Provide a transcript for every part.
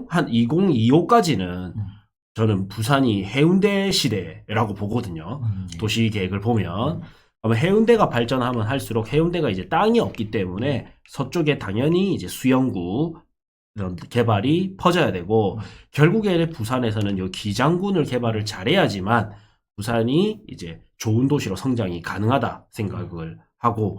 한 2025까지는 저는 부산이 해운대 시대라고 보거든요. 도시 계획을 보면. 그러면 해운대가 발전하면 할수록 해운대가 이제 땅이 없기 때문에 서쪽에 당연히 이제 수영구 이런 개발이 퍼져야 되고 결국에는 부산에서는 요 기장군을 개발을 잘해야지만 부산이 이제 좋은 도시로 성장이 가능하다 생각을 하고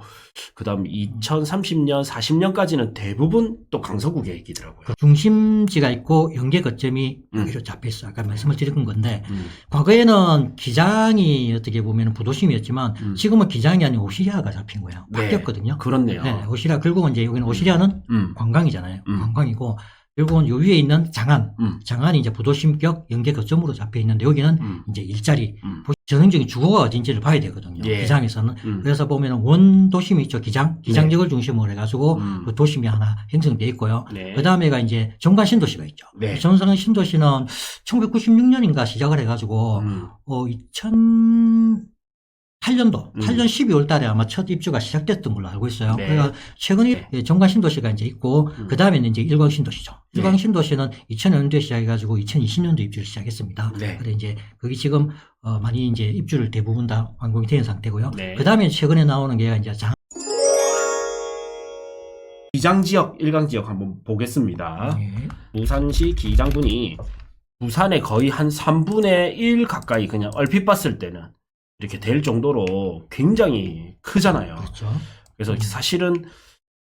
그다음 2030년, 40년까지는 대부분 또 강서구 계획이더라고요. 중심지가 있고 연계 거점이 여기로 잡혀 있어. 아까 말씀을 드린 건데 과거에는 기장이 어떻게 보면 부도심이었지만 지금은 기장이 아니고 오시리아가 잡힌 거예요. 네, 바뀌었거든요. 그렇네요. 네, 오시리아 결국은 이제 여기는 오시리아는 관광이잖아요. 관광이고 결국은 요 위에 있는 장안이 이제 부도심격 연계 거점으로 잡혀 있는데 여기는 이제 일자리, 전형적인 주거가 어딘지를 봐야 되거든요. 예. 기장에서는. 그래서 보면은 원도심이 있죠. 기장지역을 중심으로 해가지고 그 도심이 하나 형성되어 있고요. 네. 그 다음에가 이제 정관 신도시가 있죠. 네. 정관 신도시는 1996년인가 시작을 해가지고 2008년도, 8년 12월 달에 아마 첫 입주가 시작됐던 걸로 알고 있어요. 네. 그러니까 최근에 정관 신도시가 이제 있고, 그 다음에는 이제 일광 신도시죠. 일광 신도시는 2000년도에 시작해가지고 2020년도 입주를 시작했습니다. 네. 그래 이제 거기 지금 많이 이제 입주를 대부분 다 완공이 된 상태고요. 네. 그 다음에 최근에 나오는 게 이제 기장지역, 일강지역 한번 보겠습니다. 네. 부산시 기장군이 부산의 거의 한 3분의 1 가까이 그냥 얼핏 봤을 때는 이렇게 될 정도로 굉장히 크잖아요. 그렇죠. 그래서 사실은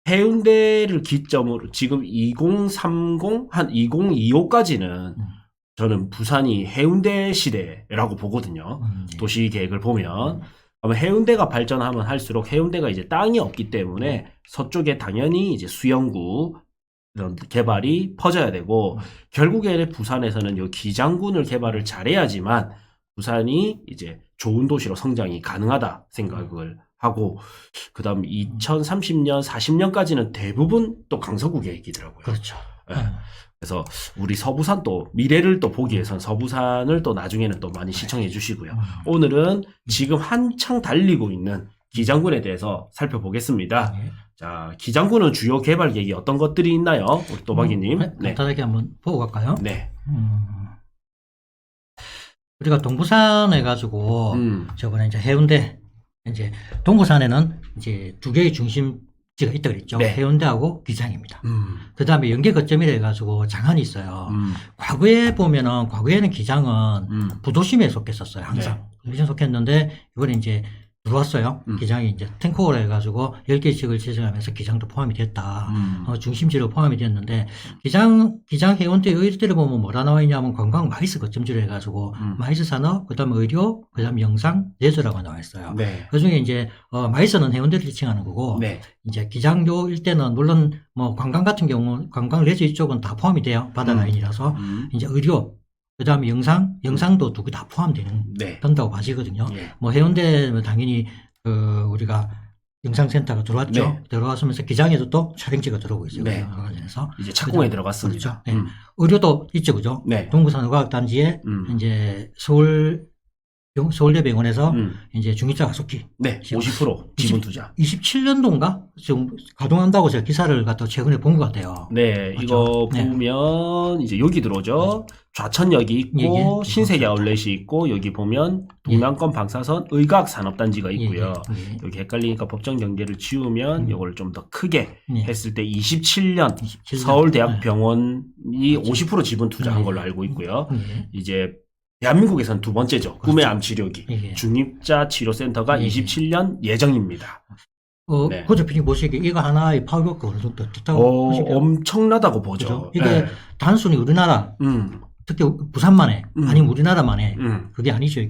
해운대를 기점으로 지금 2030, 한 2025까지는 저는 부산이 해운대 시대라고 보거든요. 도시 계획을 보면. 그러면 해운대가 발전하면 할수록 해운대가 이제 땅이 없기 때문에 서쪽에 당연히 이제 수영구 이런 개발이 퍼져야 되고 결국에는 부산에서는 요 기장군을 개발을 잘해야지만 부산이 이제 좋은 도시로 성장이 가능하다 생각을 하고 그다음 2030년, 40년까지는 대부분 또 강서구 계획이더라고요. 그렇죠. 네. 그래서 우리 서부산 또 미래를 또 보기 위해서는 서부산을 또 나중에는 또 많이 시청해 주시고요. 오늘은 지금 한창 달리고 있는 기장군에 대해서 살펴보겠습니다. 자, 기장군은 주요 개발 계획이 어떤 것들이 있나요? 우리 또박이님. 네. 간단하게 한번 보고 갈까요? 네. 우리가 동부산 해가지고 저번에 이제 해운대 이제 동부산에는 이제 두 개의 중심지가 있다 그랬죠. 네. 해운대하고 기장입니다. 그 다음에 연계 거점이라 해가지고 장안이 있어요. 과거에는 기장은 부도심에 속했었어요. 항상. 부도심에 속했는데 이번에 이제 들어왔어요. 기장이 이제 탱크홀 해가지고 10개 지역을 지정하면서 기장도 포함이 됐다. 중심지로 포함이 됐는데, 기장 해운대 의료들을 보면 뭐라 나와 있냐면 관광 마이스 거점지로 해가지고, 마이스 산업, 그 다음에 의료, 그 다음에 영상, 레저라고 나와 있어요. 네. 그 중에 이제, 마이스는 해운대를 지칭하는 거고, 네. 이제 기장요 일대는 물론 뭐 관광 같은 경우, 관광 레저 이쪽은 다 포함이 돼요. 바다 라인이라서. 이제 의료, 그 다음에 영상도 두 개 다 포함되는, 된다고 봐지거든요. 뭐 해운대는 당연히, 우리가 영상센터가 들어왔죠. 네. 들어왔으면서 기장에도 또 촬영지가 들어오고 있어요. 네. 그래서 이제 착공에 들어갔습니다. 그렇죠. 네. 의료도 있죠, 그죠? 네. 동부산의과학단지에 이제 서울대병원에서 이제 중증자 가속기. 네. 50% 지분 투자. 27년도인가? 지금 가동한다고 제가 기사를 갖다 최근에 본 것 같아요. 네. 맞죠? 이거 보면 이제 여기 들어오죠. 좌천역이 있고 신세계 아울렛이 있고 여기 보면 동남권 방사선 의과학 산업단지가 있고요. 여기 헷갈리니까 법정 경계를 지우면 이걸 좀 더 크게 했을 때 27년 서울대학병원이 50% 지분 투자한 걸로 알고 있고요. 이제 대한민국에서는 두 번째죠. 꿈의 암 치료기. 중립자 치료센터가 27년 예정입니다. 네. 고조 PD님 보시기에 이거 하나의 파워가 어느 정도 됐다고 보시기에 엄청나다고 보죠. 그렇죠? 이게 단순히 우리나라, 특히 부산만에, 아니면 우리나라만에, 그게 아니죠.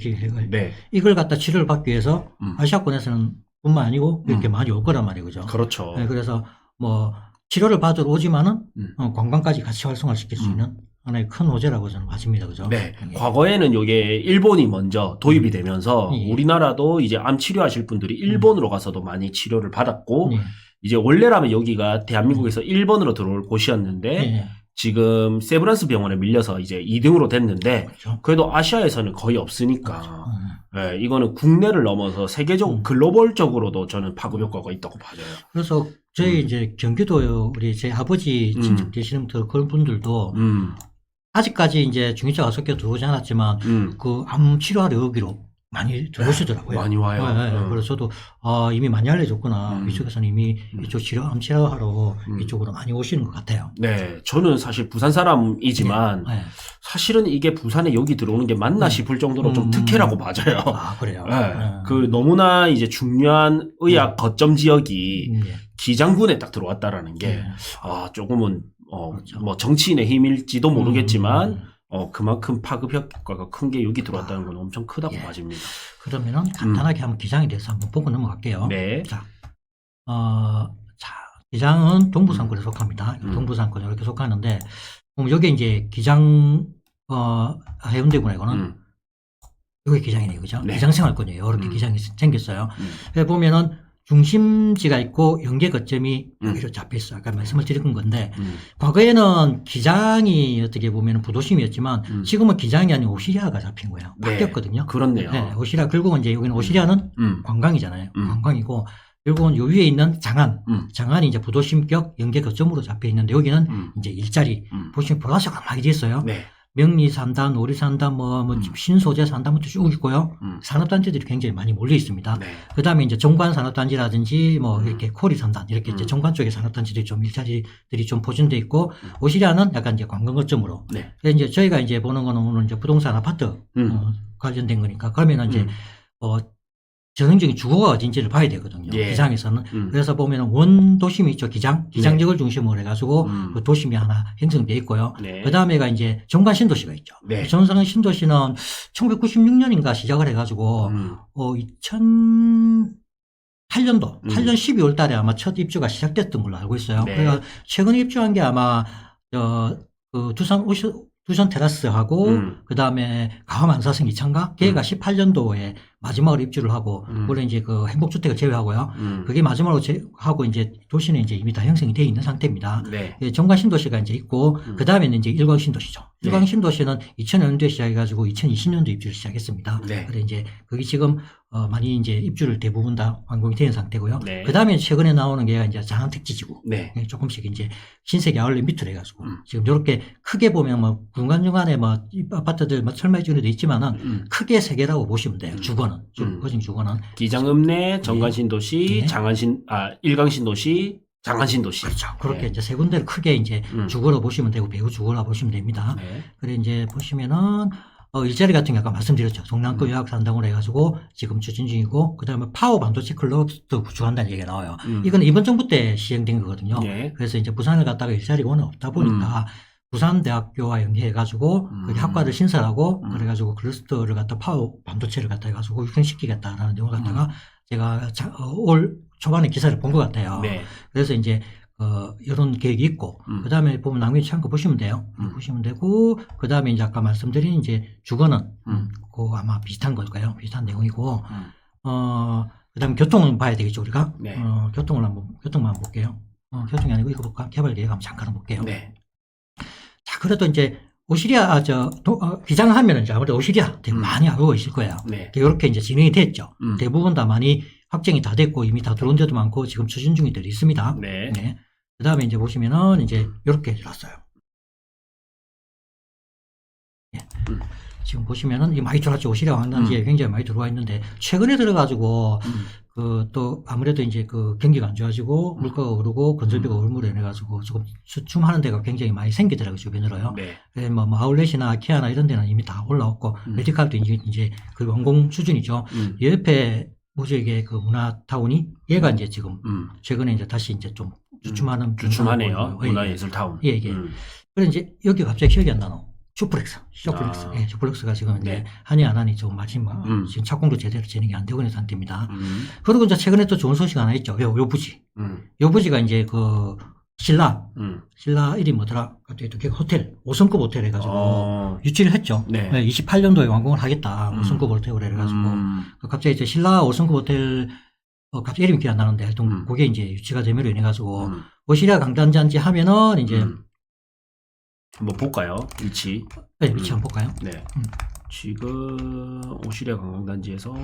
이걸 갖다 치료를 받기 위해서 아시아권에서는 뿐만 아니고 이렇게 많이 올 거란 말이에요. 그죠? 그렇죠. 네, 그래서 뭐 치료를 받으러 오지만은 관광까지 같이 활성화를 시킬 수 있는 하나의 큰 호재라고 저는 봐집니다. 그죠? 네. 과거에는 이게 일본이 먼저 도입이 되면서 우리나라도 이제 암 치료하실 분들이 일본으로 가서도 많이 치료를 받았고 이제 원래라면 여기가 대한민국에서 1번으로 들어올 곳이었는데 지금 세브란스 병원에 밀려서 이제 2등으로 됐는데 그래도 아시아에서는 거의 없으니까 예, 이거는 국내를 넘어서 세계적 글로벌적으로도 저는 파급 효과가 있다고 봐요. 그래서 저희 이제 경기도 우리 제 아버지 친척 되시는 분들 그런 분들도 아직까지 이제 중증 가속기가 들어오지 않았지만 그 암 치료하러 여기로 많이 들어오시더라고요. 많이 와요. 네, 네. 그래서 저도 이미 많이 알려줬구나. 이쪽에서는 이미 이쪽 암 치료하러 이쪽으로 많이 오시는 것 같아요. 네, 저는 사실 부산 사람이지만 네. 사실은 이게 부산에 여기 들어오는 게 맞나 싶을 정도로 좀 특혜라고 봐져요. 아, 그래요? 네. 그 너무나 이제 중요한 의학 거점 지역이 기장군에 딱 들어왔다라는 게 조금은 그렇죠. 뭐 정치인의 힘일지도 모르겠지만 그만큼 파급 효과가 큰 게 여기 들어왔다는 건 엄청 크다고 봐집니다. 그러면은 간단하게 한번 기장에 대해서 한번 보고 넘어갈게요. 네. 자, 기장은 동부산권에 속합니다. 동부산권 이렇게 속하는데, 그럼 여기 이제 기장, 해운대군에서는 여기 기장이네요. 그죠? 네. 기장생활권이에요. 이렇게 기장이 생겼어요. 여기 보면은 중심지가 있고 연계 거점이 여기로 잡혀 있어요. 아까 말씀을 드린 건데, 과거에는 기장이 어떻게 보면 부도심이었지만, 지금은 기장이 아닌 오시리아가 잡힌 거예요. 바뀌었거든요. 그렇네요. 네, 오시리아, 결국은 이제 여기는 오시리아는 관광이잖아요. 관광이고, 결국은 요 위에 있는 장안이 이제 부도심격 연계 거점으로 잡혀 있는데, 여기는 이제 일자리, 보시면 보라색으로 많이 돼 있어요. 네. 명리산단, 오리산단, 신소재 산단부터 쭉 있고요. 산업단지들이 굉장히 많이 몰려 있습니다. 네. 그 다음에 이제 정관산업단지라든지 이렇게 코리산단, 이렇게 이제 정관 쪽의 산업단지들이 좀 일자리들이 좀 포진돼 있고, 오시리아는 약간 이제 관광거점으로. 네. 그래서 이제 저희가 이제 보는 거는 오늘 이제 부동산 아파트, 관련된 거니까. 그러면은 이제, 전형적인 주거가 어딘지를 봐야 되거든요. 예. 기장에서는. 그래서 보면 원도심이 있죠. 기장역을 중심으로 해가지고 그 도심이 하나 형성돼 있고요. 네. 그 다음에가 이제 정관 신도시가 있죠. 네. 정관 신도시는 1996년인가 시작을 해가지고 2008년도 8년 12월 달에 아마 첫 입주가 시작됐던 걸로 알고 있어요. 네. 그래서 최근에 입주한 게 아마 그 두산 테라스하고 그 다음에 가암 안사성 2차인가 걔가 18년도에 마지막으로 입주를 하고 원래 이제 그 행복주택을 제외하고요. 그게 마지막으로 하고 이제 도시는 이제 이미 다 형성이 되어 있는 상태입니다. 네. 예, 정관 신도시가 이제 있고 그 다음에는 이제 일광 신도시죠. 일광 신도시는 2000년도에 시작해가지고 2020년도 입주를 시작했습니다. 네. 그래 이제 거기 지금 많이 이제 입주를 대부분 다 완공이 된 상태고요. 네. 그 다음에 최근에 나오는 게 이제 장안택지지구. 네. 조금씩 이제 신세계 아울렛 밑으로 해가지고 지금 이렇게 크게 보면 뭐 중간중간에 뭐 아파트들 뭐 철마이 주로 돼 있지만은 크게 세 개라고 보시면 돼요. 주거는. 거진 주거는. 기장읍내, 정관신도시, 네. 일강신도시, 장안신도시. 그렇죠. 그렇게 네. 이제 세 군데를 크게 이제 주거로 보시면 되고 배후 주거라 보시면 됩니다. 네. 그래 이제 보시면은 일자리 같은 게 아까 말씀드렸죠. 동남권 요약산당으로 해가지고 지금 추진 중이고 그다음에 파워 반도체 클러스터 구축한다는 얘기가 나와요. 이건 이번 정부 때 시행된 거거든요. 네. 그래서 이제 부산을 갔다가 일자리가 워낙 없다 보니까 부산대학교와 연계해가지고 거기 학과를 신설하고 그래가지고 클러스터를 갖다 파워 반도체를 갖다 해가지고 육성시키겠다라는 내용을 갖다가 제가 올 초반에 기사를 본 것 같아요. 네. 그래서 이제 이런 계획이 있고 그 다음에 보면 낭비 창고 보시면 돼요. 보시면 되고 그 다음에 이제 아까 말씀드린 이제 주거는 그 아마 비슷한 걸까요? 비슷한 내용이고 그 다음에 교통은 봐야 되겠죠 우리가. 네. 교통만 한번 볼게요. 교통이 아니고 이거 볼까? 개발 계획 한번 잠깐 볼게요. 네. 자, 그래도 이제 오시리아, 기장하면은 이제 아무래도 오시리아 되게 많이 알고 있을 거예요. 네. 이렇게 이제 진행이 됐죠. 대부분 다 많이 확정이 다 됐고 이미 다 들어온 데도 많고 지금 추진 중이들이 있습니다. 네. 네. 그 다음에 이제 보시면은 이제 이렇게 들어왔어요. 네. 지금 보시면은 이 많이 들어왔죠. 오시리아 관광지에 굉장히 많이 들어와 있는데 최근에 들어가지고 또 아무래도 이제 그 경기가 안 좋아지고 물가가 오르고 건설비가 오름으로 인해가지고 조금 수춤하는 데가 굉장히 많이 생기더라고요. 주변으로요. 네. 그래서 뭐 아울렛이나 아키아나 이런 데는 이미 다 올라왔고 메디칼도 이제 그 완공 수준이죠. 옆에 뭐죠 이게 그 문화타운이 얘가 이제 지금 최근에 이제 다시 이제 좀 주춤하는 주춤하네요. 문화예술타운. 예. 그래 이제 여기 갑자기 기억이 안 나노. 슈플렉스. 예, 슈플렉스가 지금 이제 네. 한이 안 하니 좀 마지막 지금 착공도 제대로 진행이 안 되고 있는 상태입니다. 그리고 이제 최근에 또 좋은 소식 하나 있죠. 요 부지. 요 부지가 이제 그 신라 이름이 뭐더라? 갑자기 또 호텔 5성급 호텔 해가지고 유치를 했죠. 네. 28년도에 완공을 하겠다. 5성급 호텔을 해가지고 갑자기 이제 신라 5성급 호텔 갑자기 이름이 기억이 안 나는데 하여튼 그게 이제 유치가 되면로 인해 가지고 오시리아 강단잔지 하면은 이제 한번 볼까요? 위치. 네, 위치 한번 볼까요? 네. 지금 오시리아 관광단지에서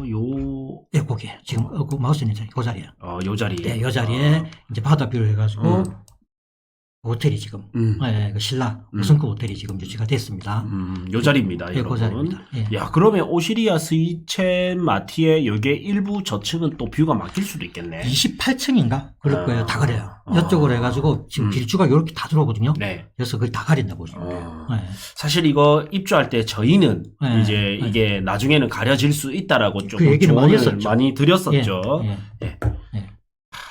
예, 거기 지금 그 마우스는 그 자리에. 요 자리. 네, 요 자리에 이제 바다 뷰를 해가지고 음. 호텔이 지금 그 신라 5성급 호텔이 지금 유치가 됐습니다. 요 자리입니다, 예, 여러분. 그 자리입니다. 예. 야, 그러면 오시리아 스위첸 마티의 여기 일부 저층은 또 뷰가 막힐 수도 있겠네. 28층인가 그럴 거예요. 다 그래요. 이쪽으로 해가지고 지금 길주가 이렇게 다 들어오거든요. 네. 그래서 그걸 다 가린다고 보시면 돼요. 네. 사실 이거 입주할 때 저희는 네. 이제 이게 나중에는 가려질 수 있다라고 조금 얘기를 많이 조언을 했었죠. 많이 드렸었죠. 예. 예.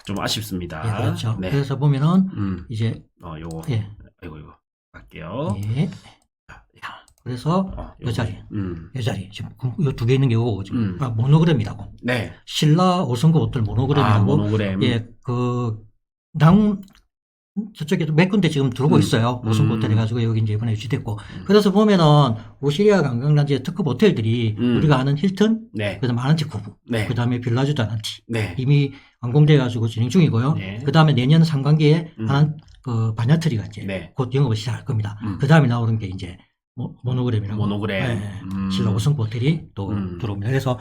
좀 아쉽습니다. 예, 그렇죠. 네. 그래서 보면은 이제 요거. 예. 이거 갈게요. 예. 그래서 이 자리, 이 자리 지금 이 두 개 있는 게 이거 지금 모노그램이라고. 네. 신라 5성급 호텔 모노그램이라고. 모노그램. 예, 저쪽에도 몇 군데 지금 들어오고 있어요. 5성급 호텔 해가지고 여기 이제 이번에 유치됐고. 그래서 보면은 오시리아 관광단지의 특급 호텔들이 우리가 아는 힐튼, 네. 그다음에 아난티 쿠브, 네. 그다음에 빌라주 다난티 네. 이미 완공돼가지고 진행 중이고요. 네. 그다음에 내년 상반기에 바냐트리가 이제 네. 곧 영업을 시작할 겁니다. 그다음에 나오는 게 이제 모노그램이라고. 모노그램. 신라 5성급 호텔이 또 들어옵니다. 그래서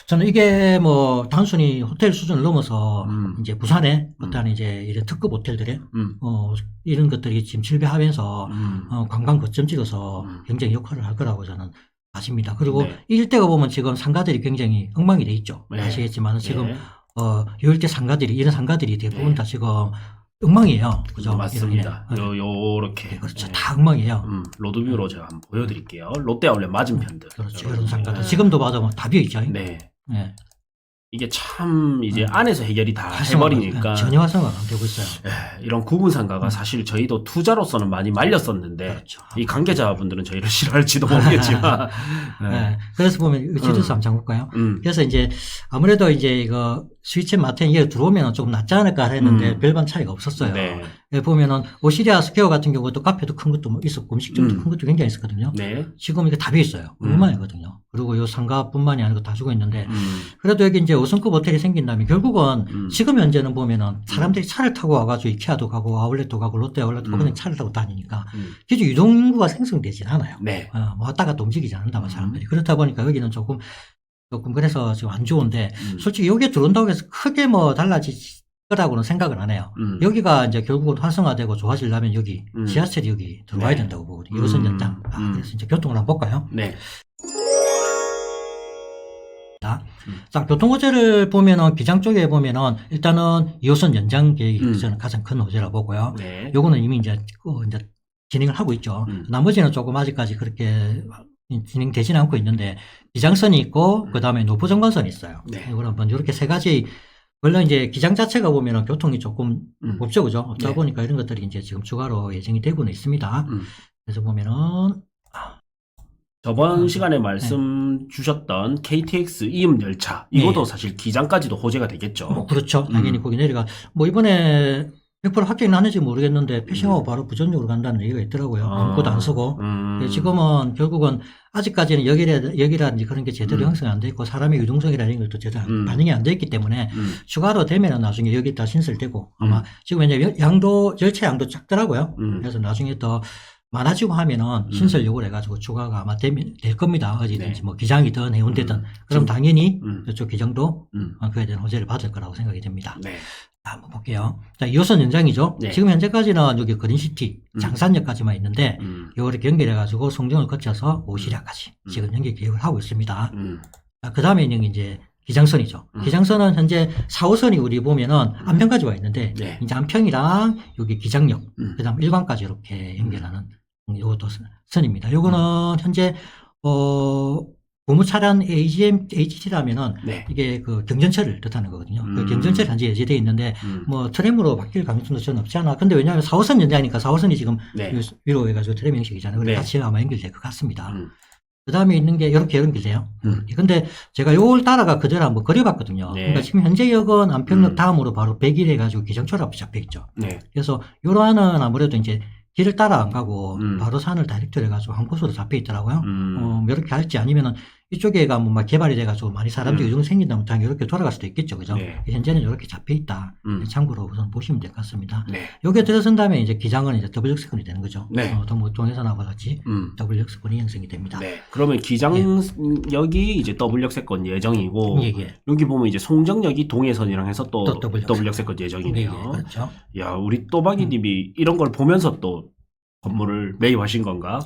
저는 이게 뭐 단순히 호텔 수준을 넘어서 이제 부산에 어떤 이제 이런 특급 호텔들의 이런 것들이 지금 질비하면서 관광 거점지로서 굉장히 역할을 할 거라고 저는 아십니다. 그리고 네. 이 일대가 보면 지금 상가들이 굉장히 엉망이 돼 있죠. 네. 아시겠지만 지금 네. 요 일대 상가들이 이런 상가들이 대부분 네. 다 지금 엉망이에요. 그죠? 맞습니다. 이런 게. 요렇게. 네, 그렇죠. 네. 다 엉망이에요. 로드뷰로 제가 한번 보여드릴게요. 롯데아울렛 맞은편들. 그렇죠. 이런 상가들. 지금도 봐도 다 비어 있죠. 네. 네. 이게 참 이제 안에서 해결이 다 활성화가, 해버리니까 전혀 활성화가 안 되고 있어요. 이런 구분 상가가 사실 저희도 투자로서는 많이 말렸었는데 그렇죠. 이 관계자분들은 저희를 싫어할지도 모르겠지만 네. 그래서 보면 이거 지도서 한번 잠볼까요? 그래서 이제 아무래도 이제 이거 스위첸 마텐 이에 들어오면 조금 낫지 않을까 했는데 별반 차이가 없었어요. 네. 여기 보면은 오시리아 스퀘어 같은 경우도 카페도 큰 것도 뭐 있었고 음식점도 큰 것도 굉장히 있었거든요. 네. 지금 이게 다 비어 있어요. 얼마이거든요. 그리고 요 상가뿐만이 아니고 다 주고 있는데 그래도 여기 이제 5성급 호텔이 생긴다면 결국은 지금 현재는 보면은 사람들이 차를 타고 와가지고 이케아도 가고 아울렛도 가고 롯데 아울렛도 가고 그냥 차를 타고 다니니까 기존 유동인구가 생성되진 않아요. 네. 뭐 왔다 갔다 움직이지 않는다고 사람들이. 그렇다 보니까 여기는 조금 그래서 지금 안 좋은데 솔직히 여기에 들어온다고 해서 크게 뭐 달라질 거라고는 생각을 안 해요. 여기가 이제 결국은 활성화되고 좋아지려면 여기 지하철이 여기 들어와야 네. 된다고 보거든요. 요선 연장. 그래서 이제 교통을 한번 볼까요? 네. 자, 교통호재를 보면은 기장 쪽에 보면은 일단은 2호선 연장 계획이 저는 가장 큰 호재라고 보고요. 네. 요거는 이미 이제 진행을 하고 있죠. 나머지는 조금 아직까지 그렇게 진행되지는 않고 있는데 기장선이 있고 그다음에 노포정관선이 있어요. 네. 이걸 한번 이렇게 세 가지 원래 이제 기장 자체가 보면은 교통이 조금 없죠, 그죠? 없다 네. 보니까 이런 것들이 이제 지금 추가로 예정이 되고는 있습니다. 그래서 보면은 저번 시간에 말씀 주셨던 KTX 이음 열차 이것도 사실 기장까지도 호재가 되겠죠. 그렇죠. 당연히 거기 내려가 뭐 이번에 100% 합격이 나는지 모르겠는데 패싱하고 바로 부전역으로 간다는 얘기가 있더라고요. 아무것도 안 쓰고. 지금은 결국은 아직까지는 역이라든지 그런 게 제대로 형성이 안 돼 있고 사람의 유동성이라는 것도 제대로 반영이 안 돼 있기 때문에 추가로 되면은 나중에 여기다 신설되고 아마 지금 이제 열차 양도 작더라고요. 그래서 나중에 더 많아지고 하면은 신설 요구를 해가지고 추가가 아마 될 겁니다. 어디든지 네. 뭐 기장이든 해운대든. 그럼 당연히 이쪽 기장도 그에 대한 호재를 받을 거라고 생각이 됩니다. 네. 한번 볼게요. 자, 2호선 연장이죠. 네. 지금 현재까지는 여기 그린시티, 장산역까지만 있는데, 요거를 연결해가지고 송정을 거쳐서 오시리아까지 지금 연결 계획을 하고 있습니다. 자, 그 다음에 있는 게 이제 기장선이죠. 기장선은 현재 4호선이 우리 보면은 안평까지 와 있는데, 네. 이제 안평이랑 여기 기장역, 그 다음 일관까지 이렇게 연결하는 요것도 선입니다. 요거는 현재, 고무 차량 HT라면은 네. 이게 그 경전철을 뜻하는 거거든요. 그 경전철 현재 예제되어 있는데 뭐 트램으로 바뀔 가능성도 저는 없지 않아. 근데 왜냐하면 4호선 연장이니까 4호선이 지금 네. 위로 해가지고 트램 형식이잖아요. 그래서 네. 같이 아마 연결될 것 같습니다. 그 다음에 있는 게 이렇게 연결돼요. 근데 제가 요걸 따라가 그대로 한번 그려봤거든요. 네. 그러니까 지금 현재역은 안평역 다음으로 바로 100일 해가지고 기장철 앞에 잡혀 있죠. 네. 그래서 요러한은 아무래도 이제 길을 따라 안 가고 바로 산을 다이렉트로 해가지고 한 곳으로 잡혀 있더라고요. 이렇게 할지 아니면은 이쪽에가 뭐 막 개발이 돼가지고 많이 사람들이 이동 생긴다면 당연히 이렇게 돌아갈 수도 있겠죠, 그죠? 네. 현재는 이렇게 잡혀 있다. 참고로 우선 보시면 될 것 같습니다. 네. 요게 들어선 다음에 이제 기장은 이제 더블 역세권이 되는 거죠. 네. 동해선하고 같이 더블 역세권이 형성이 됩니다. 네. 그러면 기장역이 이제 더블 역세권 예정이고 예, 예. 여기 보면 이제 송정역이 동해선이랑 해서 또 더블 더블 역세권 예정이네요. 예, 예, 그렇죠. 야, 우리 또박이님이 이런 걸 보면서 또 건물을 매입하신 건가?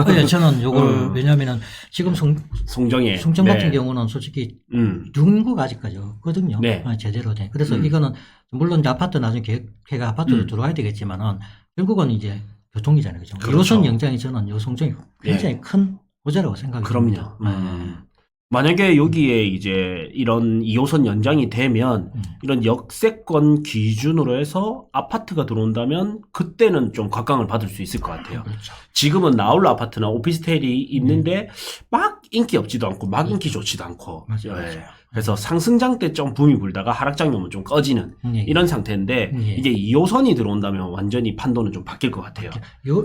예, 저는 요걸 왜냐하면은 지금 송정 같은 경우는 솔직히 중구가 아직까지 없거든요. 네. 제대로 된. 그래서 이거는 물론 이제 아파트 나중에 계획해가 아파트로 들어와야 되겠지만은 결국은 이제 교통이잖아요. 그죠? 그렇죠. 요선 영장이 저는 요 송정이 굉장히 큰 호재라고 생각이 듭니다. 그럼요. 만약에 여기에 이제 이런 2호선 연장이 되면 이런 역세권 기준으로 해서 아파트가 들어온다면 그때는 좀 각광을 받을 수 있을 것 같아요. 그렇죠. 지금은 나홀로 아파트나 오피스텔이 있는데 막 인기 없지도 않고 막 인기 좋지도 않고. 맞아요. 예. 그래서 상승장 때 좀 붐이 불다가 하락장이 오면 좀 꺼지는 이런 상태인데 이게 2호선이 들어온다면 완전히 판도는 좀 바뀔 것 같아요.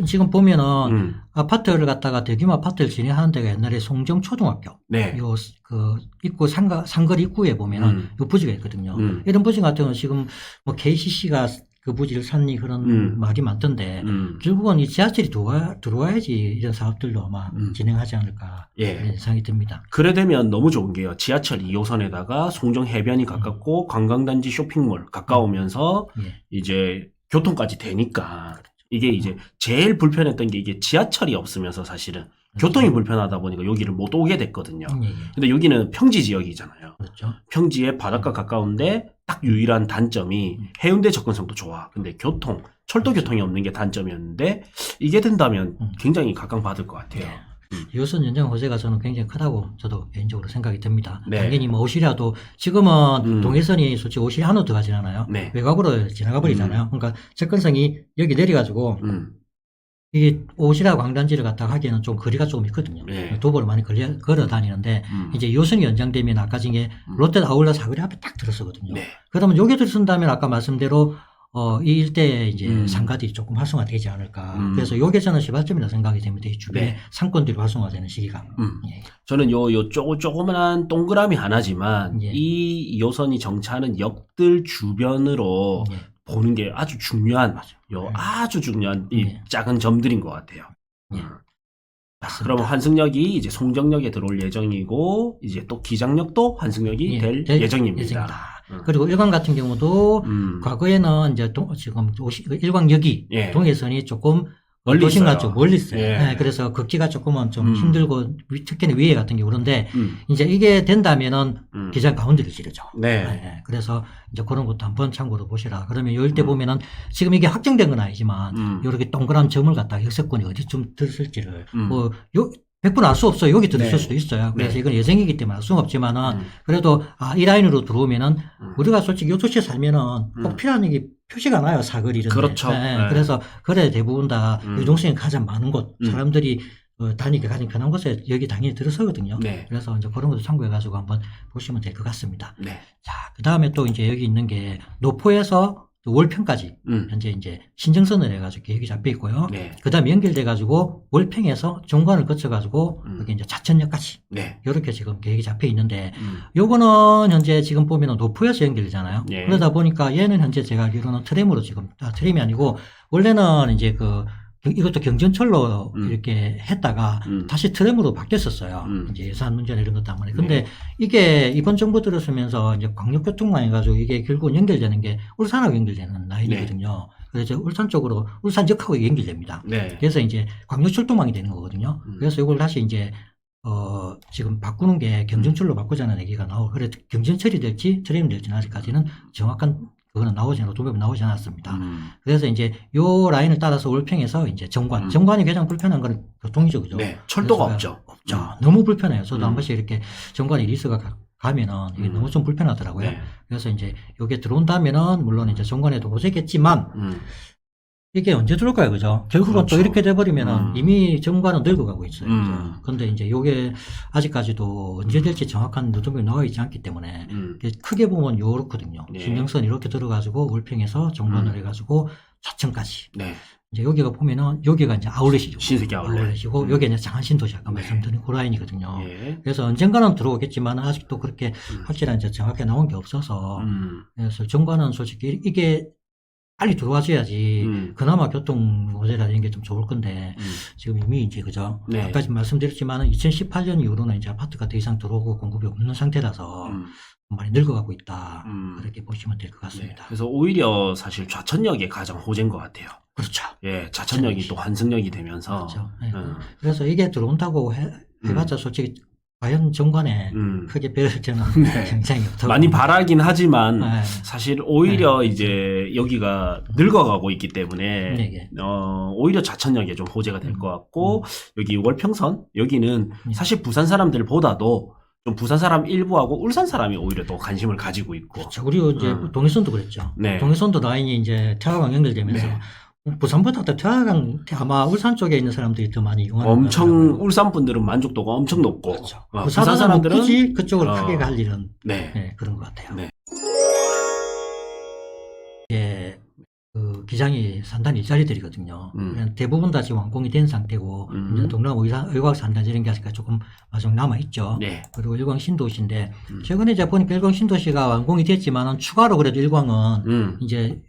지금 보면은 아파트를 갖다가 대규모 아파트를 진행하는 데가 옛날에 송정초등학교. 네. 요 그 입구 상거리 입구에 보면은 요 부지가 있거든요. 이런 부지 같은 경우는 지금 뭐 KCC가 그 부지를 샀니 그런 말이 많던데 결국은 이 지하철이 들어와야지 이런 사업들도 아마 진행하지 않을까 이런 예상이 듭니다. 그래 되면 너무 좋은 게요. 지하철 2호선에다가 송정 해변이 가깝고 관광단지 쇼핑몰 가까우면서 이제 교통까지 되니까 이게 이제 제일 불편했던 게 이게 지하철이 없으면서 사실은 교통이 불편하다 보니까 여기를 못 오게 됐거든요. 근데 여기는 평지 지역이잖아요. 그렇죠. 평지에 바닷가 가까운데 딱 유일한 단점이 해운대 접근성도 좋아. 근데 철도 교통이 없는 게 단점이었는데 이게 된다면 굉장히 각광받을 것 같아요. 2호선 연장 호재가 저는 굉장히 크다고 저도 개인적으로 생각이 듭니다. 네. 당연히 뭐 오시라도 지금은 동해선이 솔직히 오시리 안으로 들어가진 않아요. 네. 외곽으로 지나가 버리잖아요. 그러니까 접근성이 여기 내려가지고 이게 오시라 광단지를 갖다가 하기에는 좀 거리가 조금 있거든요. 네. 도보를 많이 걸어 다니는데 이제 2호선이 연장되면 아까 중에 롯데 아울러 사거리 앞에 딱 들어서거든요. 네. 그러면 여기 들어선다면 아까 말씀대로 이 일대에 이제 상가들이 조금 활성화되지 않을까. 그래서 요게 저는 시발점이라고 생각이 됩니다. 이 주변에 상권들이 활성화되는 시기가. 저는 요 조그만한 동그라미 하나지만 이 2호선이 정차하는 역들 주변으로 보는 게 아주 중요한, 아주 중요한 이 작은 점들인 것 같아요. 그럼 환승역이 이제 송정역에 들어올 예정이고, 이제 또 기장역도 환승역이 될 예정입니다. 그리고 일광 같은 경우도 과거에는 이제 지금 일광역이 동해선이 조금 도심과 좀 멀리 있어요. 네, 그래서 걷기가 조금은 좀 힘들고 특히나 위에 같은 경우 그런데 이제 이게 된다면은 기장 가운데를 지르죠. 네, 그래서 이제 그런 것도 한번 참고로 보시라. 그러면 요 일대 보면은 지금 이게 확정된 건 아니지만 이렇게 동그란 점을 갖다가 역세권이 어디쯤 들었을지를 뭐 100% 알 수 없어요. 여기 들었을 수도 있어요. 그래서 이건 예정이기 때문에 알 수는 없지만은 그래도 이 라인으로 들어오면은 우리가 솔직히 요 도시에 살면은 꼭 필요한 게 표시가 나요. 사거리 이런 데. 그렇죠. 그래서 그래 대부분 다 유동성이 가장 많은 곳 사람들이 다니기 가장 편한 곳에 여기 당연히 들어서거든요. 그래서 이제 그런 것도 참고해가지고 한번 보시면 될 것 같습니다. 자, 그 다음에 또 이제 여기 있는 게 노포에서 월평까지 현재 이제 신정선을 해가지고 계획이 잡혀 있고요. 그 다음에 연결돼가지고 월평에서 종관을 거쳐가지고 여기 이제 자천역까지 이렇게 지금 계획이 잡혀 있는데 요거는 현재 지금 보면은 노포에서 연결되잖아요. 그러다 보니까 얘는 현재 제가 알기로는 트램으로 지금 트램이 아니고 원래는 이제 이것도 경전철로 이렇게 했다가 다시 트램으로 바뀌었었어요. 이제 예산 문제나 이런 것 때문에. 근데 이게 이번 정부 들어서면서 이제 광역교통망 해가지고 이게 결국 연결되는 게 울산하고 연결되는 라인이거든요. 그래서 울산 쪽으로, 울산역하고 연결됩니다. 그래서 이제 광역철도망이 되는 거거든요. 그래서 이걸 다시 이제 지금 바꾸는 게 경전철로 바꾸자는 얘기가 나오고, 그래 경전철이 될지 트램이 될지는 아직까지는 정확한 그거는 도배가 나오지 않았습니다. 그래서 이제 요 라인을 따라서 월평에서 이제 정관이 가장 불편한 건 교통이죠, 그죠? 철도가 없죠. 너무 불편해요. 저도 한 번씩 이렇게 정관이 리스가 가면은 이게 너무 좀 불편하더라고요. 그래서 이제 요게 들어온다면은 물론 이제 정관에도 보세겠지만 이게 언제 들어올까요, 그죠? 결국은 또 이렇게 돼버리면은 이미 정관은 늙어가고 있어요. 그죠? 근데 이제 요게 아직까지도 언제 될지 정확한 노동력이 나와 있지 않기 때문에 크게 보면 요렇거든요. 신정선 이렇게 들어가지고 월평에서 정관을 해가지고 좌천까지. 이제 여기가 보면은 여기가 이제 아울렛이죠. 신세계 아울렛. 아울렛이고 여기가 이제 장안신도시 아까 말씀드린 그 라인이거든요. 예. 그래서 언젠가는 들어오겠지만 아직도 그렇게 확실한 이제 정확하게 나온 게 없어서 그래서 정관은 솔직히 이게 빨리 들어와줘야지 그나마 교통 모델이나 이런 게 좀 좋을 건데 지금 이미 이제 그죠. 네. 아까 말씀드렸지만 2018년 이후로는 이제 아파트가 더 이상 들어오고 공급이 없는 상태라서 많이 늙어가고 있다. 그렇게 보시면 될 것 같습니다. 네. 그래서 오히려 사실 좌천역이 가장 호재인 것 같아요. 그렇죠. 예, 좌천역이 또 환승역이 되면서. 그렇죠. 네. 그래서 이게 들어온다고 해봤자 솔직히 과연 정관에 크게 배울 때는 네. 굉장히 없다고. 많이 바라긴 하지만 네. 사실 오히려 이제 여기가 늙어가고 있기 때문에 네. 오히려 좌천역에 좀 호재가 될 것 같고 여기 월평선 여기는 사실 부산 사람들보다도 좀 부산 사람 일부하고 울산 사람이 오히려 더 관심을 가지고 있고. 그렇죠. 그리고 이제 동해선도 그랬죠. 네. 동해선도 라인이 이제 태화강 연결되면서 네. 부산보다 더 태화강 아마 울산 쪽에 있는 사람들이 더 많이 이용하는 엄청 울산 분들은 만족도가 엄청 높고 그렇죠. 부산 사람들은 굳이 그쪽을 크게 갈 일은 네. 그런 것 같아요. 네. 예, 그 기장이 산단 일자리들이거든요. 대부분 다 지금 완공이 된 상태고 이제 동남 의곽 산단 이런 게 아직 조금 마중 남아 있죠. 네. 그리고 일광 신도시인데 최근에 이제 보니까 일광 신도시가 완공이 됐지만은 추가로 그래도 일광은 이제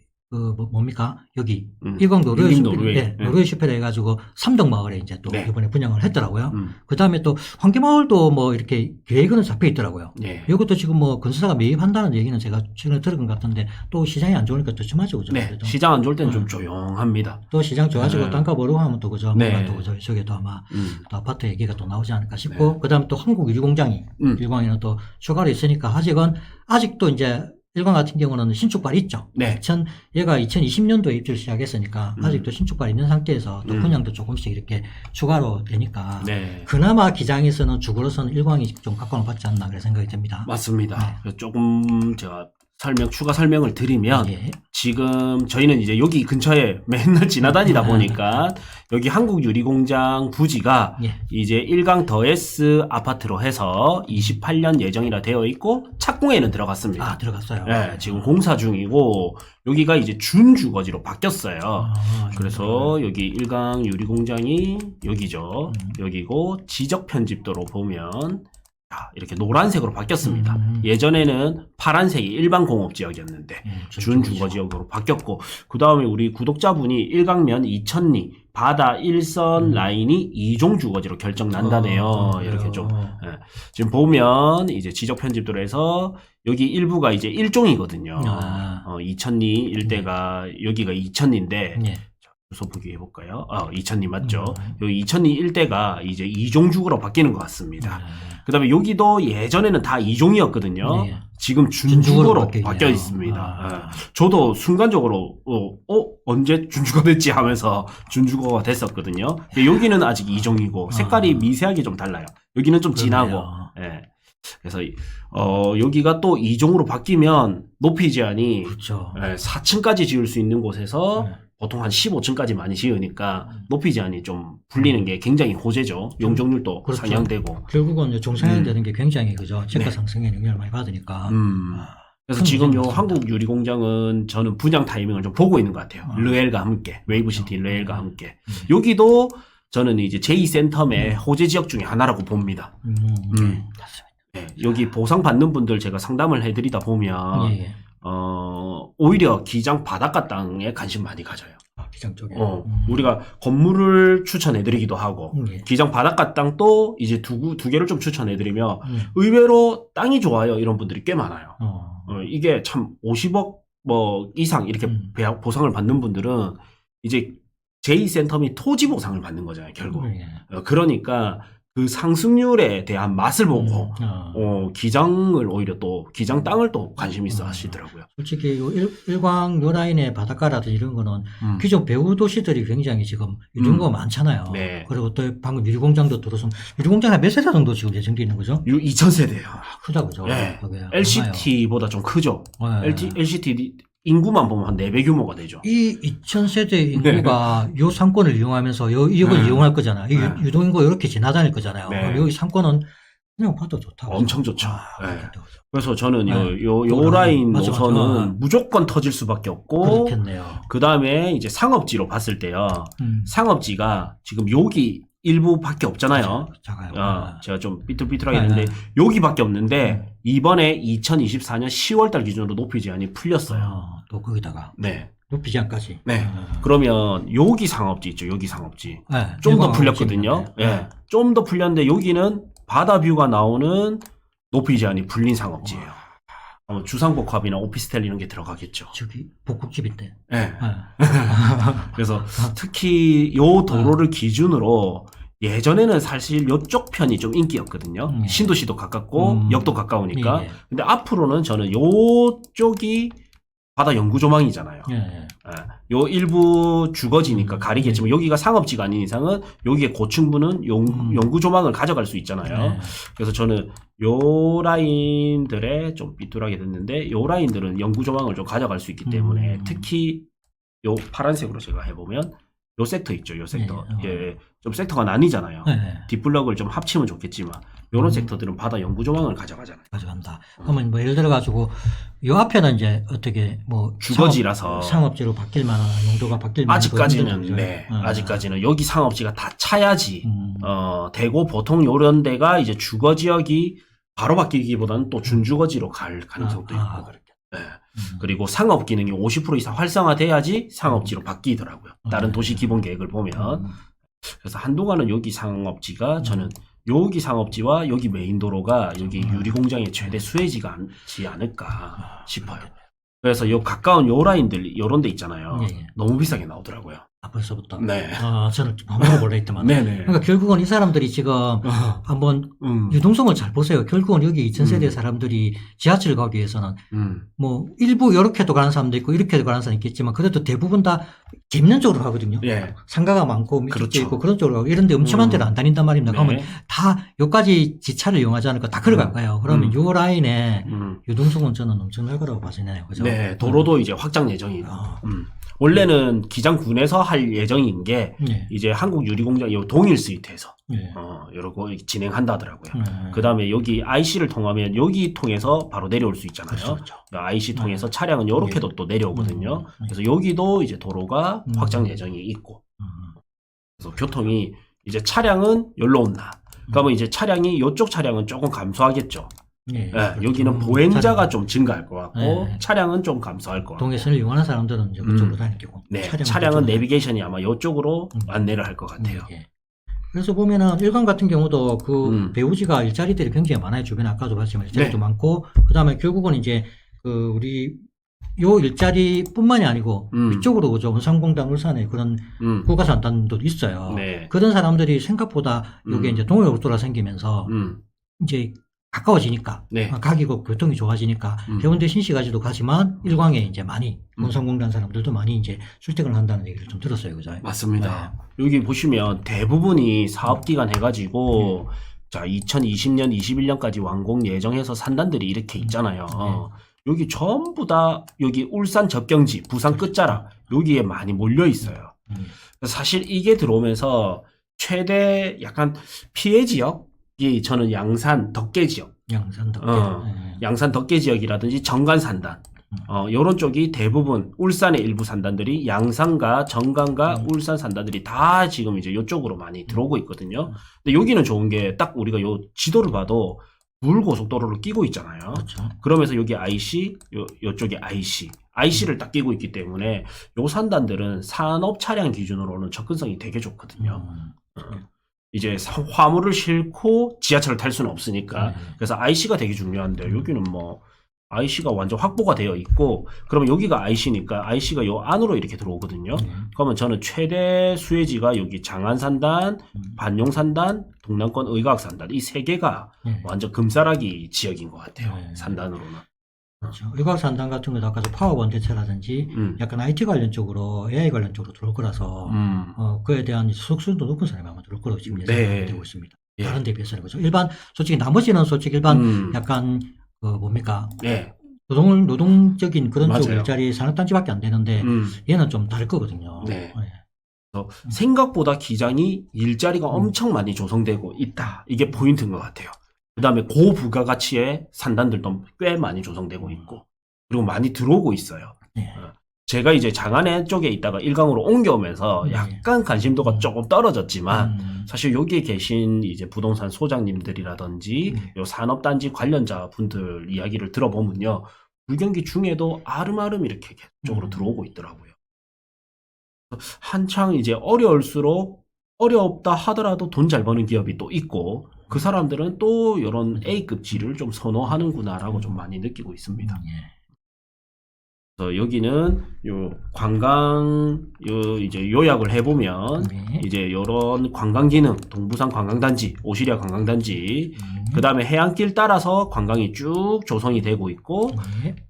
뭡니까? 여기 일광 노르웨이 슈퍼를 해가지고 삼덕마을에 이제 또 네. 이번에 분양을 했더라고요. 그 다음에 또 환기마을도 뭐 이렇게 계획은 잡혀 있더라고요. 네. 이것도 지금 뭐 건설사가 매입한다는 얘기는 제가 최근에 들은 것 같은데 또 시장이 안 좋으니까 또 심하죠, 그죠? 네. 그래도. 시장 안 좋을 때는 좀 조용합니다. 또 시장 좋아지고 네. 단가 오르고 하면 또 그죠? 네. 뭔가 또 그죠? 저게도 아마 또 아파트 얘기가 또 나오지 않을까 싶고 그 다음에 또 한국 유리공장이 일광에는 또 추가로 있으니까 아직도 이제 일광 같은 경우는 신축발 있죠. 네. 얘가 2020년도에 입주를 시작했으니까 아직도 신축발 있는 상태에서 또 분양도 조금씩 이렇게 추가로 되니까 네. 그나마 기장에서는 주거로서는 일광이 좀 각광을 받지 않나 그런 생각이 듭니다. 맞습니다. 조금 제가 추가 설명을 드리면 예. 지금 저희는 이제 여기 근처에 맨날 지나다니다 보니까 여기 한국유리공장 부지가 이제 일강 더S 아파트로 해서 28년 예정이라 되어 있고 착공에는 들어갔습니다. 아, 들어갔어요. 네, 지금 공사 중이고 여기가 이제 준주거지로 바뀌었어요. 그래서 여기 일강 유리공장이 여기죠. 여기고 지적 편집도로 보면 이렇게 노란색으로 바뀌었습니다. 예전에는 파란색이 일반 공업지역이었는데 준주거지역으로 바뀌었고 그 다음에 우리 구독자분이 일강면 2000리 바다 1선 라인이 2종 주거지로 결정 난다네요. 이렇게 좀 지금 보면 이제 지적 편집도로에서 여기 일부가 이제 1종이거든요. 2000리 일대가 여기가 2000리인데 주소 보기 해볼까요? 2000리 맞죠? 여기 2000리 일대가 이제 2종 주거로 바뀌는 것 같습니다. 그 다음에 여기도 예전에는 다 2종이었거든요. 지금 준주거로 바뀌어 있습니다. 저도 순간적으로, 언제 준주거 됐지 하면서 준주거가 됐었거든요. 근데 여기는 아직 2종이고, 색깔이 미세하게 좀 달라요. 여기는 좀 진하고, 그래서, 여기가 또 2종으로 바뀌면 높이 제한이 그렇죠. 4층까지 지을 수 있는 곳에서 보통 한 15층까지 많이 지으니까 높이 제한이 좀 불리는 게 굉장히 호재죠. 용적률도 그렇죠. 상향되고. 결국은 이제 종상향되는 게 굉장히 그죠. 재가 상승에 영향을 많이 받으니까. 그래서 지금 요 한국 유리공장은 저는 분양 타이밍을 좀 보고 있는 것 같아요. 르엘과 함께, 웨이브시티 르엘과 함께. 여기도 저는 이제 제2센텀의 호재 지역 중에 하나라고 봅니다. 맞습니다. 네, 여기 보상 받는 분들 제가 상담을 해드리다 보면 오히려 기장 바닷가 땅에 관심 많이 가져요. 기장 쪽에. 우리가 건물을 추천해드리기도 하고 기장 바닷가 땅도 이제 두 개를 좀 추천해드리며 의외로 땅이 좋아요 이런 분들이 꽤 많아요. 이게 참 50억 뭐 이상 이렇게 보상을 받는 분들은 이제 제2센텀이 토지 보상을 받는 거잖아요 결국. 그러니까 그 상승률에 대한 맛을 보고 기장을 오히려 또 기장 땅을 또 관심 있어 하시더라고요. 솔직히 일광 요 라인의 바닷가라든지 이런 거는 기존 배후 도시들이 굉장히 지금 유동거가 많잖아요. 네. 그리고 또 방금 유리공장도 들어서 유리공장이 몇 세대 정도 지금 예정돼 있는 거죠? 2000세대요. 크다 그죠? 네. LCT보다 좀 크죠. LCT 인구만 보면 한 4배 규모가 되죠. 이 2000세대 인구가 요 상권을 이용하면서 이걸 이용할 거잖아요. 이 유동인구가 이렇게 지나다닐 거잖아요. 그럼 여기 상권은 그냥 봐도 좋다. 엄청 좋죠. 네. 그렇겠다, 그죠. 그래서 저는 네. 요 라인 맞아, 노선은 맞아. 무조건 터질 수밖에 없고, 그렇겠네요. 그 다음에 이제 상업지로 봤을 때요. 음. 상업지가 지금 여기 일부밖에 없잖아요. 작아요. 제가 좀 삐뚤삐뚤하게 네, 했는데 네. 여기밖에 없는데 이번에 2024년 10월달 기준으로 높이 제한이 풀렸어요. 또 거기다가 네. 높이 제한까지. 네. 그러면 여기 상업지 있죠. 여기 상업지. 네. 좀 더 일광 풀렸거든요. 네. 예. 좀 더 풀렸는데 여기는 바다 뷰가 나오는 높이 제한이 풀린 상업지예요. 주상복합이나 오피스텔 이런 게 들어가겠죠. 저기 복국집인데. 예. 네. 그래서 특히 요 도로를 기준으로 예전에는 사실 요쪽 편이 좀 인기였거든요. 네. 신도시도 가깝고 역도 가까우니까. 네. 근데 앞으로는 저는 요쪽이 바다 영구 조망이잖아요. 네. 예. 요 일부 주거지니까 가리겠지만 여기가 상업지가 아닌 이상은 여기에 고층부는 영구 조망을 가져갈 수 있잖아요. 네. 그래서 저는 요 라인들에 좀 삐뚤하게 됐는데 요 라인들은 영구 조망을 좀 가져갈 수 있기 때문에 특히 요 파란색으로 제가 해보면 요 섹터 있죠. 요 섹터. 네. 예. 좀 섹터가 나뉘잖아요. 네. 뒷블럭을 좀 합치면 좋겠지만 요런 섹터들은 바다 영구 조망을 가져가잖아요. 가져간다. 그러면 뭐 예를 들어 가지고 요 앞에는 이제 어떻게 뭐 주거지라서 상업지로 바뀔 만한 용도가 바뀔 만한 아직까지는 네. 아직까지는 여기 상업지가 다 차야지 되고 보통 요런 데가 이제 주거 지역이 바로 바뀌기보다는 또 준주거지로 갈 가능성도 있고. 네. 그리고 상업 기능이 50% 이상 활성화돼야지 상업지로 바뀌더라고요. 다른 도시 기본 계획을 보면. 그래서 한동안은 여기 상업지가 저는 여기 상업지와 여기 메인 도로가 여기 유리공장의 최대 수혜지가 않을까 싶어요. 그래서 요 가까운 요 라인들 요런 데 있잖아요. 예. 너무 비싸게 나오더라고요. 벌써부터. 네. 저는 아무도 몰라있더만. 네네. 그러니까 결국은 이 사람들이 지금 한번 유동성을 잘 보세요. 결국은 여기 2000세대 사람들이 지하철을 가기 위해서는 뭐 일부 이렇게도 가는 사람도 있고 이렇게도 가는 사람도 있겠지만 그래도 대부분 다 뒷면 쪽으로 가거든요. 예. 상가가 많고 밑에 그렇죠. 있고 그런 쪽으로 가고 이런데 엄청난 데를 안 다닌단 말입니다. 네. 그러면 다 여기까지 지차를 이용하지 않을까 다 걸어갈 거예요. 그러면 요 라인에 유동성은 저는 엄청날 거라고 봐지네요. 그죠? 네. 도로도 이제 확장 예정이고. 원래는 기장군에서 할 예정인 게 네. 이제 한국유리공장 요 동일 스위트에서 네. 이러고 진행한다더라고요. 네. 그다음에 여기 IC를 통하면 여기 통해서 바로 내려올 수 있잖아요. 그렇죠. IC 통해서 차량은 요렇게도 또 내려오거든요. 그래서 여기도 이제 도로가 확장 예정이 있고. 그래서 교통이 이제 차량은 여기로 온다. 그러면 이제 차량이 요쪽 차량은 조금 감소하겠죠. 네. 예, 여기는 보행자가 좀 증가할 것 같고 네. 차량은 좀 감소할 것 같고. 동해선을 이용하는 사람들은 이제 그쪽으로 다닐 거고. 네, 차량은 그쪽으로 내비게이션이 아마 이쪽으로 안내를 할 것 같아요. 예. 그래서 보면은 일간 같은 경우도 그 배우지가 일자리들이 굉장히 많아요. 주변에 아까도 봤지만 일자리도 네. 많고 그다음에 결국은 이제 그 우리 요 일자리뿐만이 아니고 이쪽으로 그죠. 원산공단 울산에 그런 국가산단도 있어요. 네. 그런 사람들이 생각보다 요게 이제 동해고속도로가 생기면서 이제 가까워지니까 네. 가기고 교통이 좋아지니까 해운대 신시가지도 가지만 일광에 이제 많이 원산공단 사람들도 많이 이제 출퇴근을 한다는 얘기를 좀 들었어요, 그죠? 맞습니다. 여기 보시면 대부분이 사업기간 해가지고 자 2020년, 21년까지 완공 예정해서 산단들이 이렇게 있잖아요. 여기 전부 다 여기 울산 접경지, 부산 끝자락 여기에 많이 몰려 있어요. 사실 이게 들어오면서 최대 약간 피해 지역이 저는 양산 덕계 지역. 양산 덕계. 양산 덕계 지역이라든지 정관 산단. 요런 쪽이 대부분 울산의 일부 산단들이 양산과 정관과 울산 산단들이 다 지금 이제 요쪽으로 많이 들어오고 있거든요. 근데 여기는 좋은 게 딱 우리가 요 지도를 봐도 물고속도로를 끼고 있잖아요. 그렇죠. 그러면서 여기 IC, 요쪽에 IC를 딱 끼고 있기 때문에 요 산단들은 산업 차량 기준으로는 접근성이 되게 좋거든요. 이제 화물을 싣고 지하철을 탈 수는 없으니까. 그래서 IC가 되게 중요한데 여기는 뭐 IC가 완전 확보가 되어 있고 그러면 여기가 IC니까 IC가 요 안으로 이렇게 들어오거든요. 그러면 저는 최대 수혜지가 여기 장안산단, 반용산단, 동남권 의과학산단 이 세 개가 완전 금싸라기 지역인 것 같아요. 산단으로는. 그렇죠. 의과학산단 같은 것도 아까 파워원 대체라든지 약간 IT 관련 쪽으로 AI 관련 쪽으로 들어올 거라서 그에 대한 속수도 높은 사람이 아마 들어올 거라고 지금 예상이 되고 있습니다. 예. 다른 데 비해서는 그죠. 일반 솔직히 나머지는 솔직히 일반 약간 그 뭡니까? 네. 노동적인 그런 쪽 맞아요. 일자리 산업단지밖에 안 되는데 얘는 좀 다를 거거든요. 네. 생각보다 기장이 일자리가 엄청 많이 조성되고 있다. 이게 포인트인 것 같아요. 그다음에 고부가가치의 산단들도 꽤 많이 조성되고 있고 그리고 많이 들어오고 있어요. 네. 제가 이제 장안에 쪽에 있다가 일강으로 옮겨오면서 약간 관심도가 조금 떨어졌지만 사실 여기에 계신 이제 부동산 소장님들이라든지 요 산업단지 관련자 분들 이야기를 들어보면요. 불경기 중에도 아름아름 이렇게 계속적으로 들어오고 있더라고요. 한창 이제 어려울수록 어렵다 하더라도 돈 잘 버는 기업이 또 있고 그 사람들은 또 이런 A급 지를 좀 선호하는구나라고 좀 많이 느끼고 있습니다. 그래서 여기는 요 관광 이제 요약을 해보면 이제 요런 관광 기능 동부산 관광단지, 오시리아 관광단지, 그 다음에 해안길 따라서 관광이 쭉 조성이 되고 있고,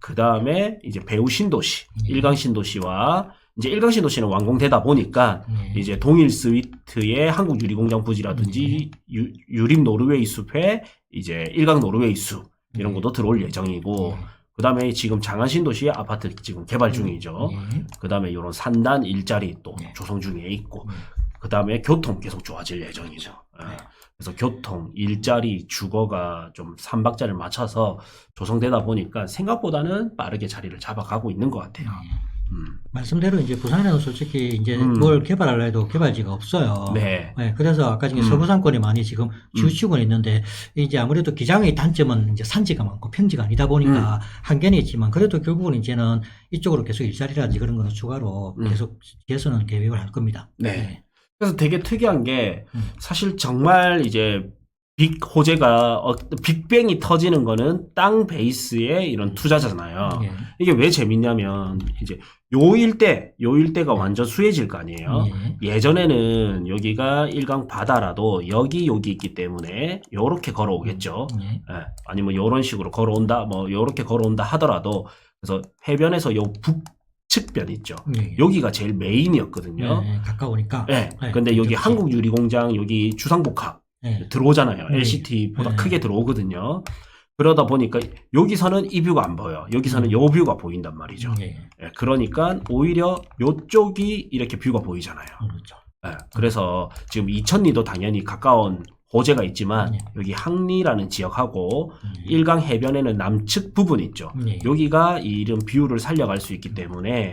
그 다음에 이제 배우 신도시, 일강 신도시와 이제 일강 신도시는 완공되다 보니까 이제 동일 스위트의 한국 유리공장 부지라든지 유림 노르웨이 숲에 이제 일강 노르웨이 숲 이런 것도 들어올 예정이고. 그 다음에 지금 장안 신도시의 아파트 지금 개발 중이죠. 그 다음에 이런 산단 일자리 또 조성 중에 있고, 그 다음에 교통 계속 좋아질 예정이죠. 그래서 교통, 일자리, 주거가 좀 삼박자를 맞춰서 조성되다 보니까 생각보다는 빠르게 자리를 잡아가고 있는 것 같아요. 말씀대로 이제 부산에는 솔직히 이제 뭘 개발하려 해도 개발지가 없어요. 네. 그래서 아까 지금 서부상권이 많이 지금 치우치고 있는데 이제 아무래도 기장의 단점은 이제 산지가 많고 평지가 아니다 보니까 한계는 있지만 그래도 결국은 이제는 이쪽으로 계속 일자리라든지 그런 거는 추가로 계속 개선은 계획을 할 겁니다. 네. 그래서 되게 특이한 게 사실 정말 이제 빅 호재가 빅뱅이 터지는 거는 땅 베이스의 이런 투자잖아요. 이게 왜 재밌냐면 이제 요 일대가 완전 수해질 거 아니에요. 예전에는 여기가 일강 바다라도 여기 있기 때문에 요렇게 걸어오겠죠. 아니면 요런 식으로 걸어온다, 뭐 요렇게 걸어온다 하더라도 그래서 해변에서 요 북측변 있죠. 여기가 제일 메인이었거든요. 가까우니까. 근데 여기 한국유리공장 여기 주상복합 들어오잖아요. LCT보다 크게 들어오거든요. 그러다 보니까 여기서는 이 뷰가 안 보여. 여기서는 요 뷰가 보인단 말이죠. 그러니까 오히려 요쪽이 이렇게 뷰가 보이잖아요. 그렇죠. 그래서 지금 이천리도 당연히 가까운 호재가 있지만 여기 항리라는 지역하고 일강 해변에는 남측 부분 있죠. 여기가 이런 뷰를 살려갈 수 있기 때문에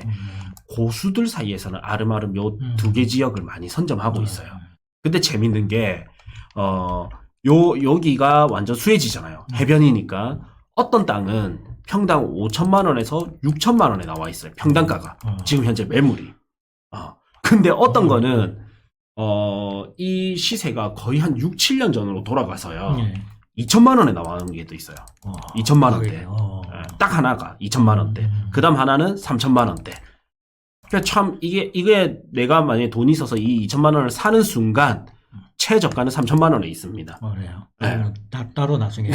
고수들 사이에서는 아름아름 요 두 개 지역을 많이 선점하고 있어요. 근데 재밌는 게 여기가 완전 수해지잖아요. 해변이니까. 어떤 땅은 평당 5천만 원에서 6천만 원에 나와 있어요. 평당가가. 지금 현재 매물이. 근데 어떤 거는, 이 시세가 거의 한 6, 7년 전으로 돌아가서요. 2천만 원에 나오는 게 또 있어요. 2천만 원대. 딱 하나가 2천만 원대. 그 다음 하나는 3천만 원대. 그러니까 참, 이게 내가 만약에 돈이 있어서 이 2천만 원을 사는 순간, 최저가는 3천만 원에 있습니다. 그래요. 따로 나중에.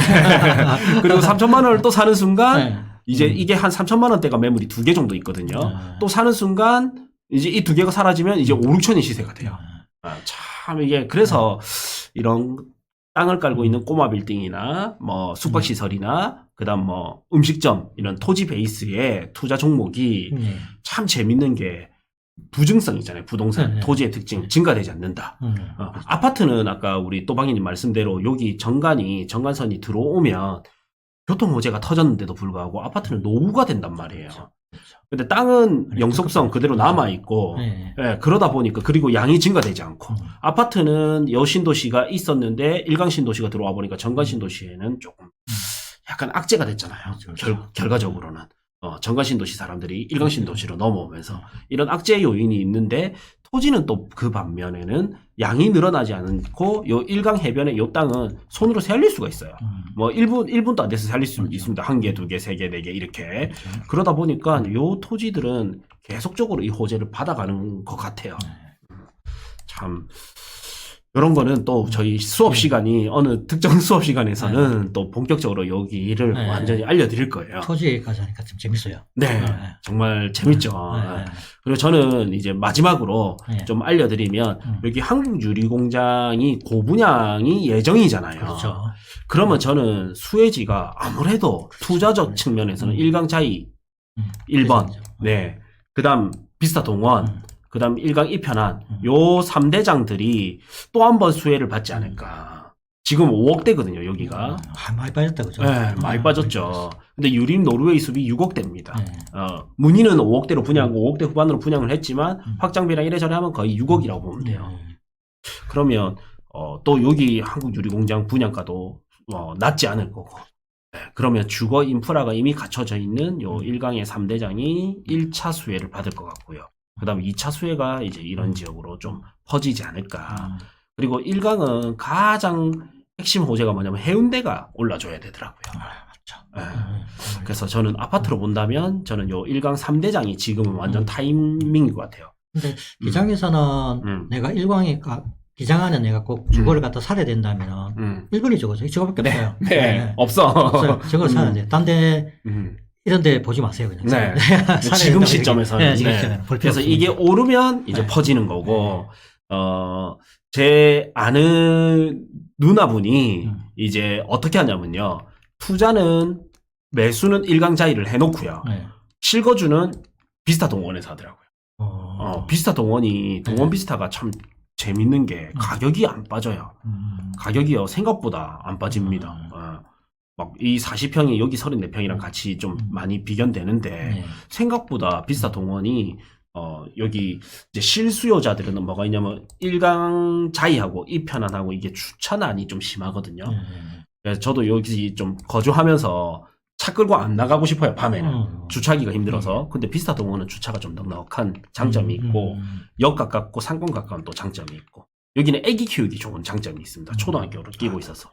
그리고 3천만 원을 또 사는 순간 이제 이게 한 3천만 원대가 매물이 두 개 정도 있거든요. 또 사는 순간 이제 이 두 개가 사라지면 이제 5, 6천이 시세가 돼요. 참 이게 그래서 이런 땅을 깔고 있는 꼬마 빌딩이나 뭐 숙박시설이나 그다음 뭐 음식점 이런 토지 베이스의 투자 종목이 참 재밌는 게 부증성 있잖아요. 부동산, 토지의 특징, 증가되지 않는다. 아파트는 아까 우리 또방이님 말씀대로 여기 정관선이 들어오면 교통호재가 터졌는데도 불구하고 아파트는 노후가 된단 말이에요. 근데 땅은 영속성 그대로 남아있고, 그러다 보니까, 그리고 양이 증가되지 않고, 아파트는 여신도시가 있었는데, 일강신도시가 들어와 보니까 정관신도시에는 조금 약간 악재가 됐잖아요. 결과적으로는. 정관신도시 사람들이 일강신도시로 넘어오면서 이런 악재 요인이 있는데 토지는 또 그 반면에는 양이 늘어나지 않고 요 일강 해변의 요 땅은 손으로 세알릴 수가 있어요. 뭐 1분도 안 돼서 살릴 수 있습니다. 1개, 2개, 3개, 4개 이렇게. 그러다 보니까 요 토지들은 계속적으로 이 호재를 받아가는 것 같아요. 참 이런 거는 또 저희 수업 시간이 어느 특정 수업 시간에서는 또 본격적으로 여기를 완전히 알려드릴 거예요. 토지까지 하니까 좀 재밌어요. 정말 재밌죠. 그리고 저는 이제 마지막으로 좀 알려드리면 여기 한국유리공장이 고분양이 예정이잖아요. 그렇죠. 그러면 저는 수혜지가 아무래도 투자적 측면에서는 일강자이 1번, 그 다음 비스타 동원, 그 다음 일강 이편한 요 3대장들이 또 한 번 수혜를 받지 않을까. 지금 5억대거든요, 여기가. 많이 빠졌다, 그죠? 네, 많이 빠졌죠. 근데 유림 노르웨이 숲이 6억대입니다. 네. 문의는 5억대로 분양, 5억대 후반으로 분양을 했지만 확장비랑 이래저래 하면 거의 6억이라고 보면 돼요. 그러면 또 여기 한국유리공장 분양가도 낮지 않을 거고. 네, 그러면 주거 인프라가 이미 갖춰져 있는 요 1강의 3대장이 1차 수혜를 받을 것 같고요. 그 다음에 2차 수혜가 이제 이런 지역으로 좀 퍼지지 않을까. 그리고 1강은 가장 핵심 호재가 뭐냐면 해운대가 올라줘야 되더라고요. 네. 그래서 저는 아파트로 본다면 저는 요 1강 3대장이 지금은 완전 타이밍인 것 같아요. 근데 기장에서는 내가 1강에 기장안에 내가 꼭 주거를 갖다 살아야 된다면 1번이 저거죠. 저거밖에 없어요. 네. 없어. 없어요. 저걸 사야 돼. 딴 데 이런 데 보지 마세요. 그냥. 네. 지금 시점에서는. 네, 지금 시점에는. 그래서 이게 오르면 이제 퍼지는 거고, 제 아는 누나분이 이제 어떻게 하냐면요. 투자는 매수는 1강 자이를 해놓고요. 실거주는 비스타 동원에서 하더라고요. 비스타 동원이, 동원 비스타가 참 재밌는 게 가격이 안 빠져요. 가격이요. 생각보다 안 빠집니다. 막 이 40평이 여기 34평이랑 같이 좀 많이 비견되는데 생각보다 비스타 동원이 여기 이제 실수요자들은 뭐가 있냐면 1강 자이하고 2편안하고 이게 주차난이 좀 심하거든요. 그래서 저도 여기 좀 거주하면서 차 끌고 안 나가고 싶어요, 밤에는. 주차하기가 힘들어서. 근데 비스타 동원은 주차가 좀 넉넉한 장점이 있고, 역 가깝고 상권 가까운 또 장점이 있고, 여기는 애기 키우기 좋은 장점이 있습니다. 초등학교를 끼고 있어서.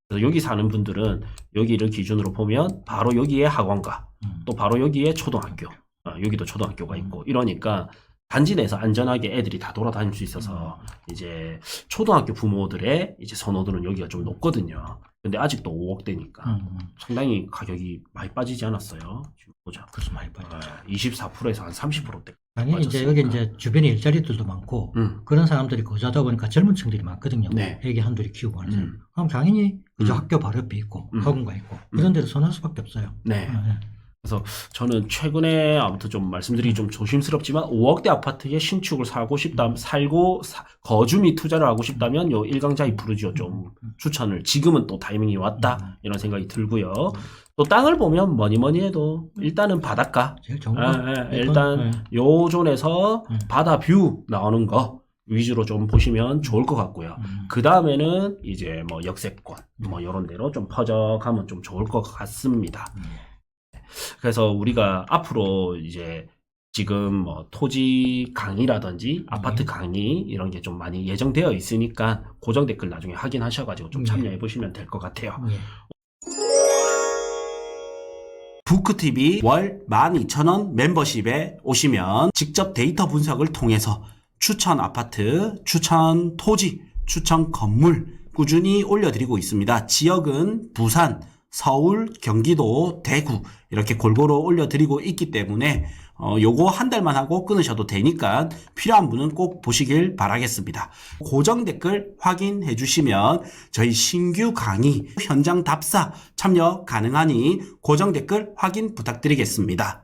그래서 여기 사는 분들은 여기를 기준으로 보면 바로 여기에 학원가, 또 바로 여기에 초등학교, 여기도 초등학교가 있고, 이러니까 단지 내에서 안전하게 애들이 다 돌아다닐 수 있어서 이제 초등학교 부모들의 이제 선호도는 여기가 좀 높거든요. 근데 아직도 5억대니까 상당히 가격이 많이 빠지지 않았어요. 지금 보자. 그래서 많이 빠졌죠. 24%에서 한 30%대. 당연히 이제 여기 이제 주변에 일자리들도 많고 그런 사람들이 거주하다 보니까 젊은 층들이 많거든요. 네. 애기 한둘이 키우고 하는 사람. 그럼 당연히 그저 학교 바로 옆에 있고 학원가 있고 이런 데를 선호할 수밖에 없어요. 네. 그래서 저는 최근에 아무튼 좀 말씀드리기 좀 조심스럽지만 5억대 아파트에 신축을 거주 및 투자를 하고 싶다면 요 1강자이 부르지오 좀 추천을 지금은 또 타이밍이 왔다 이런 생각이 들고요. 또 땅을 보면 뭐니 해도 일단은 바닷가. 제일 좋은 거. 일단 요 존에서 바다 뷰 나오는 거 위주로 좀 보시면 좋을 것 같고요. 그 다음에는 이제 뭐 역세권 뭐 요런 데로 좀 퍼져가면 좀 좋을 것 같습니다. 그래서 우리가 앞으로 이제 지금 뭐 토지 강의라든지 아파트 강의 이런 게 좀 많이 예정되어 있으니까 고정 댓글 나중에 확인하셔가지고 좀 참여해 보시면 될 것 같아요. 부크TV 월 12,000원 멤버십에 오시면 직접 데이터 분석을 통해서 추천 아파트, 추천 토지, 추천 건물 꾸준히 올려드리고 있습니다. 지역은 부산, 서울, 경기도, 대구 이렇게 골고루 올려드리고 있기 때문에 요거 한 달만 하고 끊으셔도 되니까 필요한 분은 꼭 보시길 바라겠습니다. 고정 댓글 확인해 주시면 저희 신규 강의 현장 답사 참여 가능하니 고정 댓글 확인 부탁드리겠습니다.